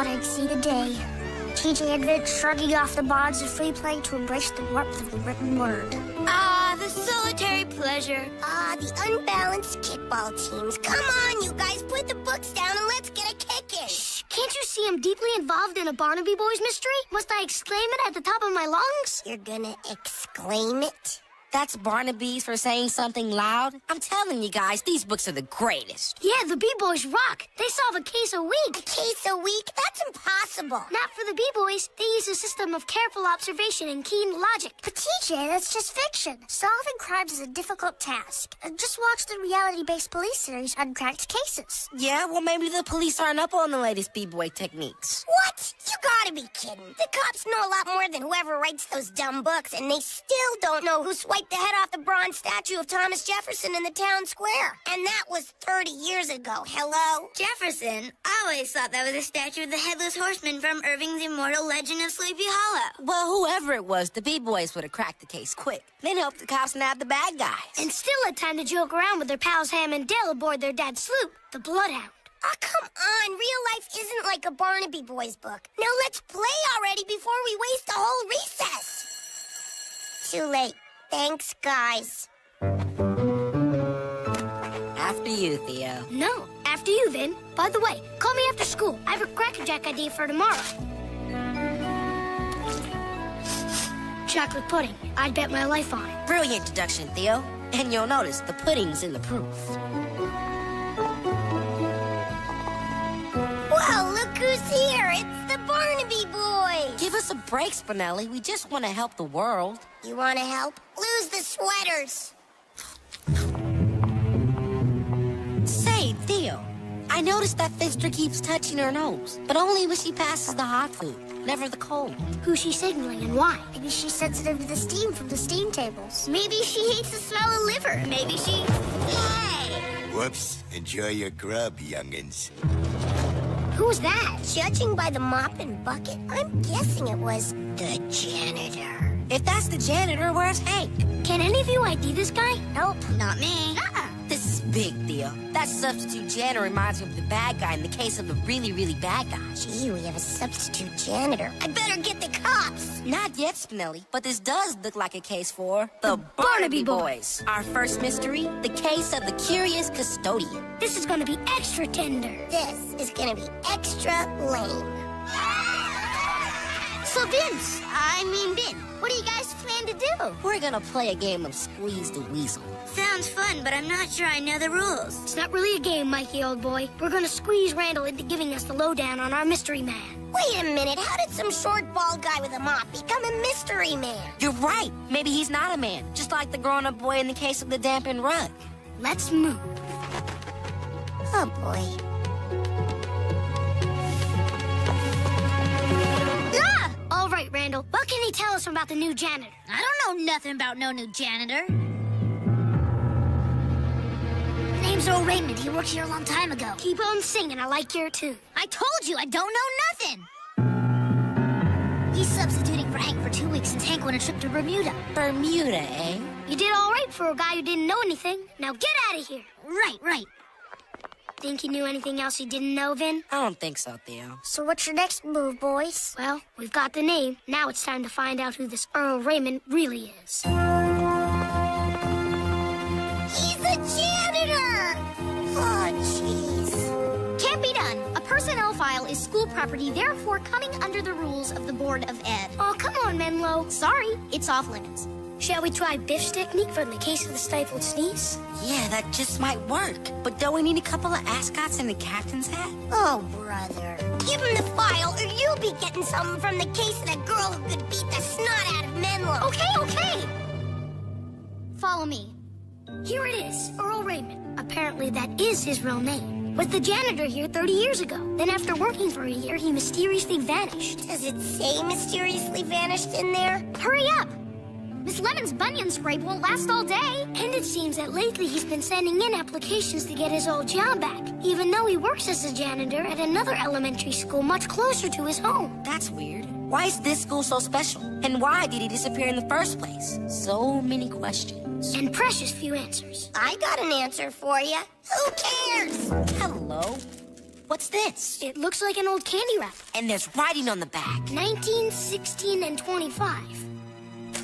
thought I'd see the day. TJ admits shrugging off the bonds of free play to embrace the warmth of the written word. Ah, the solitary pleasure. Ah, the unbalanced kickball teams. Come on, you guys, put the books down and let's get a kick in. Shh, can't you see I'm deeply involved in a Barnaby Boys mystery? Must I exclaim it at the top of my lungs? You're gonna exclaim it? That's Barnaby's for saying something loud? I'm telling you guys, these books are the greatest. Yeah, the B-Boys rock. They solve a case a week. A case a week? That's impossible. Not for the B-Boys. They use a system of careful observation and keen logic. But TJ, that's just fiction. Solving crimes is a difficult task. Just watch the reality-based police series, Uncracked Cases. Yeah, well, maybe the police aren't up on the latest B-Boy techniques. What? You gotta be kidding. The cops know a lot more than whoever writes those dumb books, and they still don't know who swiped the head off the bronze statue of Thomas Jefferson in the town square. And that was 30 years ago. Hello? Jefferson? I always thought that was a statue of the Headless Horseman from Irving's immortal Legend of Sleepy Hollow. Well, whoever it was, the B-Boys would have cracked the case quick. Then helped the cops nab the bad guys. And still had time to joke around with their pals Ham and Dale aboard their dad's sloop, the Bloodhound. Oh, come on. Real life isn't like a Barnaby Boys book. Now let's play already before we waste a whole recess. Too late. Thanks, guys. After you, Theo. No, after you, Vin. By the way, call me after school. I have a Cracker Jack idea for tomorrow. Chocolate pudding. I'd bet my life on it. Brilliant deduction, Theo. And you'll notice the pudding's in the proof. Well, look who's here. It's the Barnaby Boys. Give us a break, Spinelli. We just want to help the world. You want to help? Lose the sweaters. Say, Theo, I noticed that Finster keeps touching her nose, but only when she passes the hot food, never the cold. Who's she signaling and why? Maybe she's sensitive to the steam from the steam tables. Maybe she hates the smell of liver. Maybe she... Hey! Whoops. Enjoy your grub, youngins. Who was that? Judging by the mop and bucket, I'm guessing it was the janitor. If that's the janitor, where's Hank? Can any of you ID this guy? Nope. Not me. This is big, Theo. That substitute janitor reminds me of the bad guy in the case of the really, really bad guy. Gee, we have a substitute janitor. I better get the cops. Not yet, Spinelli, but this does look like a case for the Barnaby Barnaby Boys. Our first mystery, the case of the curious custodian. This is gonna be extra tender. This is gonna be extra lame. So Vince, Vin, what do you guys plan to do? We're gonna play a game of Squeeze the Weasel. Sounds fun, but I'm not sure I know the rules. It's not really a game, Mikey, old boy. We're gonna squeeze Randall into giving us the lowdown on our mystery man. Wait a minute, how did some short bald guy with a mop become a mystery man? You're right. Maybe he's not a man, just like the grown-up boy in the case of the dampened rug. Let's move. Oh, boy. All right, Randall, what can he tell us about the new janitor? I don't know nothing about no new janitor. Name's Earl Raymond. He worked here a long time ago. Keep on singing. I like your tune. I told you I don't know nothing. He's substituting for Hank for 2 weeks since Hank went a trip to Bermuda. Bermuda, eh? You did all right for a guy who didn't know anything. Now get out of here. Right. Think he knew anything else he didn't know, Vin? I don't think so, Theo. So what's your next move, boys? Well, we've got the name. Now it's time to find out who this Earl Raymond really is. He's a janitor! Oh, jeez. Can't be done. A personnel file is school property, therefore coming under the rules of the Board of Ed. Oh, come on, Menlo. Sorry, it's off limits. Shall we try Biff's technique from the case of the stifled sneeze? Yeah, that just might work. But don't we need a couple of ascots in the captain's hat? Oh, brother. Give him the file, or you'll be getting something from the case of that girl who could beat the snot out of Menlo. Okay. Follow me. Here it is, Earl Raymond. Apparently that is his real name. Was the janitor here 30 years ago. Then after working for a year, he mysteriously vanished. Does it say mysteriously vanished in there? Hurry up! Miss Lemon's bunion scrape won't last all day. And it seems that lately he's been sending in applications to get his old job back, even though he works as a janitor at another elementary school much closer to his home. That's weird. Why is this school so special? And why did he disappear in the first place? So many questions. And precious few answers. I got an answer for you. Who cares? Hello. What's this? It looks like an old candy wrapper. And there's writing on the back. 19, 16, and 25.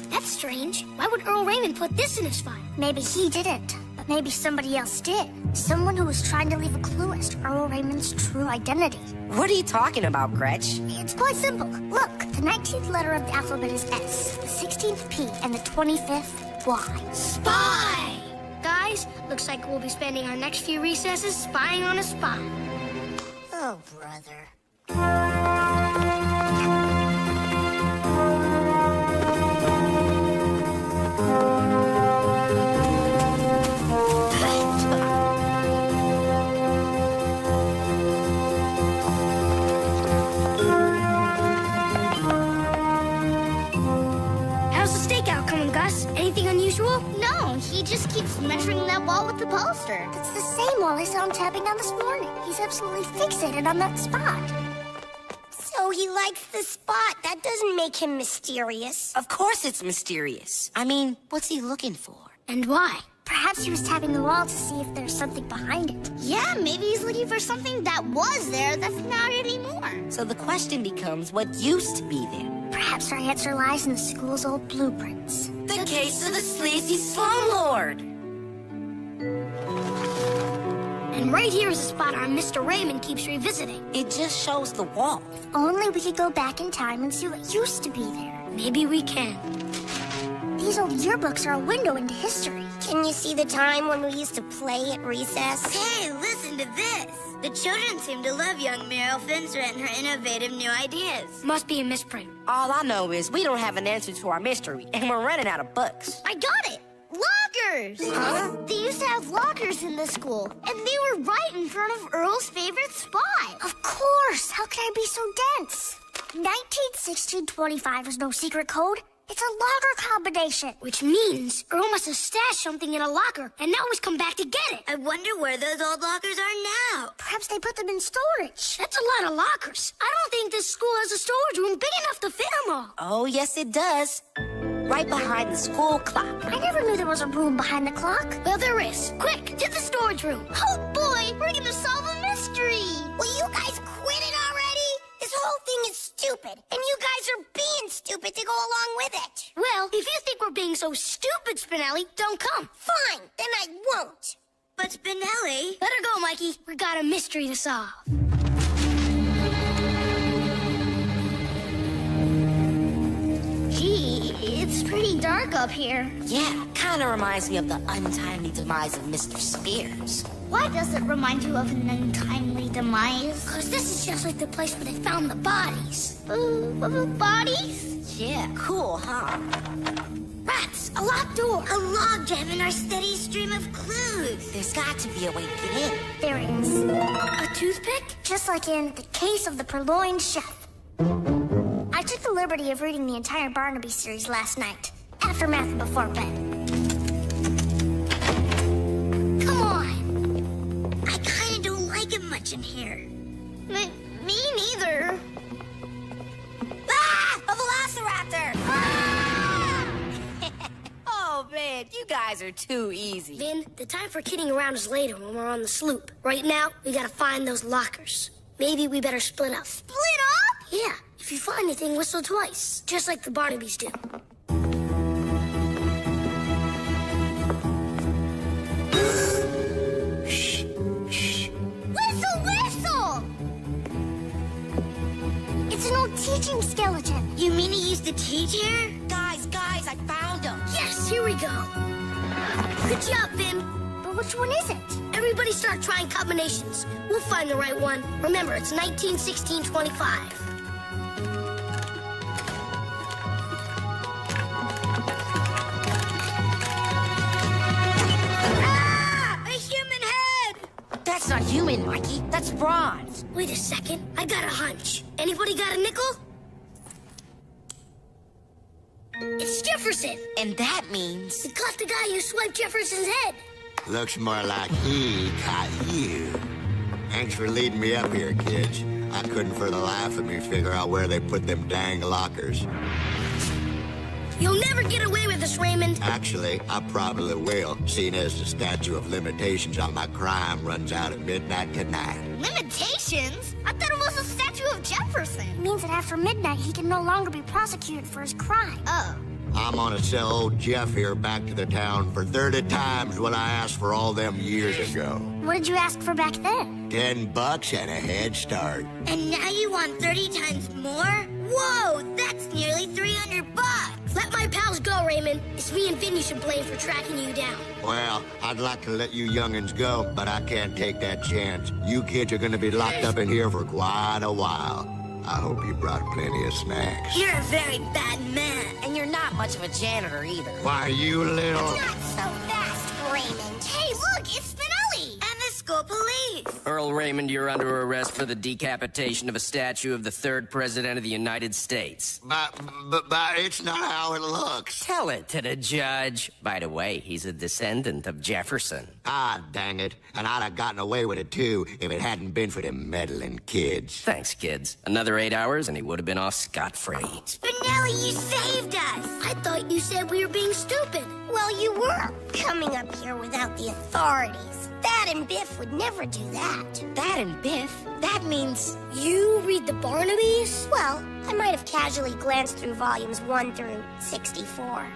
That's strange. Why would Earl Raymond put this in his file? Maybe he didn't, but maybe somebody else did. Someone who was trying to leave a clue as to Earl Raymond's true identity. What are you talking about, Gretch? It's quite simple. Look, the 19th letter of the alphabet is S, the 16th P, and the 25th Y. Spy! Guys, looks like we'll be spending our next few recesses spying on a spy. Oh, brother. How's the stakeout coming, Gus? Anything unusual? No, he just keeps measuring that wall with the poster. It's the same wall I saw him tapping on this morning. He's absolutely fixated on that spot. So he likes the spot. That doesn't make him mysterious. Of course it's mysterious. I mean, what's he looking for? And why? Perhaps he was tapping the wall to see if there's something behind it. Yeah, maybe he's looking for something that was there that's not anymore. So the question becomes, what used to be there? Perhaps our answer lies in the school's old blueprints. The case of the sleazy slumlord. And right here is a spot our Mr. Raymond keeps revisiting. It just shows the wall. Only we could go back in time and see what used to be there. Maybe we can. These old yearbooks are a window into history. Can you see the time when we used to play at recess? Hey, listen to this. The children seem to love young Meryl Finster and her innovative new ideas. Must be a misprint. All I know is we don't have an answer to our mystery, and we're running out of books. I got it! Lockers! Huh? They used to have lockers in the school, and they were right in front of Earl's favorite spot. Of course! How could I be so dense? 1916-25 is no secret code. It's a locker combination. Which means Earl must have stashed something in a locker, and now he's come back to get it. I wonder where those old lockers are now. Perhaps they put them in storage. That's a lot of lockers. I don't think this school has a storage room big enough to fit them all. Oh, yes it does. Right behind the school clock. I never knew there was a room behind the clock. Well, there is. Quick, to the storage room. Oh boy, we're gonna solve a mystery. Will you guys quit it already? This whole thing is stupid, and you guys are being stupid to go along with it. Well, if you think we're being so stupid, Spinelli, don't come. Fine, then I won't. But Spinelli... Let her go, Mikey. We got a mystery to solve. Gee, it's pretty dark up here. Yeah, kind of reminds me of the untimely demise of Mr. Spears. Why does it remind you of an untimely demise? Because this is just like the place where they found the bodies. Bodies? Yeah, cool, huh? Rats, a locked door. A logjam in our steady stream of clues. There's got to be a way to get in. There is. A toothpick? Just like in The Case of the Purloined Chef. I took the liberty of reading the entire Barnaby series last night, after math and before bed. Come on. I kind of don't like it much in here. Me neither. Ah! A velociraptor! Ah! Oh, man, you guys are too easy. Vin, the time for kidding around is later when we're on the sloop. Right now, we gotta find those lockers. Maybe we better split up. Split up? Yeah, if you find anything, whistle twice. Just like the Barnabys do. Whistle! It's an old teaching skeleton. You mean he used to teach here? Guys, I found him. Yes, here we go. Good job, Vin. But which one is it? Everybody start trying combinations. We'll find the right one. Remember, it's 1916-25. Ah! A human head! That's not human, Mikey. That's bronze. Wait a second. I got a hunch. Anybody got a nickel? It's Jefferson. And that means... We caught the guy who swiped Jefferson's head. Looks more like he caught you. Thanks for leading me up here, kids. I couldn't for the life of me figure out where they put them dang lockers. You'll never get away with this, Raymond. Actually, I probably will, seeing as the statute of limitations on my crime runs out at midnight tonight. Limitations? questions. I thought it was a statue of Jefferson. It means that after midnight, he can no longer be prosecuted for his crime. Oh. I'm gonna sell old Jeff here back to the town for 30 times what I asked for all them years ago. What did you ask for back then? $10 and a head start. And now you want 30 times more? Whoa, that's nearly 300 bucks. Let my pals go, Raymond. It's me and Vin you should blame for tracking you down. Well, I'd like to let you youngins go, but I can't take that chance. You kids are gonna be locked up in here for quite a while. I hope you brought plenty of snacks. You're a very bad man. And you're not much of a janitor either. Why, you little... Not so fast, Raymond. Hey, look, it's Spinelli. And the school police. Earl Raymond, you're under arrest for the decapitation of a statue of the third president of the United States. But it's not how it looks. Tell it to the judge. By the way, he's a descendant of Jefferson. Ah, dang it. And I'd have gotten away with it, too, if it hadn't been for them meddling kids. Thanks, kids. Another 8 hours and he would have been off scot-free. Spinelli, you saved us. I thought you said we were being stupid. Well, you were coming up here without the authorities. Thad and Biff would never do that. That and Biff, that means... You read the Barnabys? Well, I might have casually glanced through volumes 1 through 64.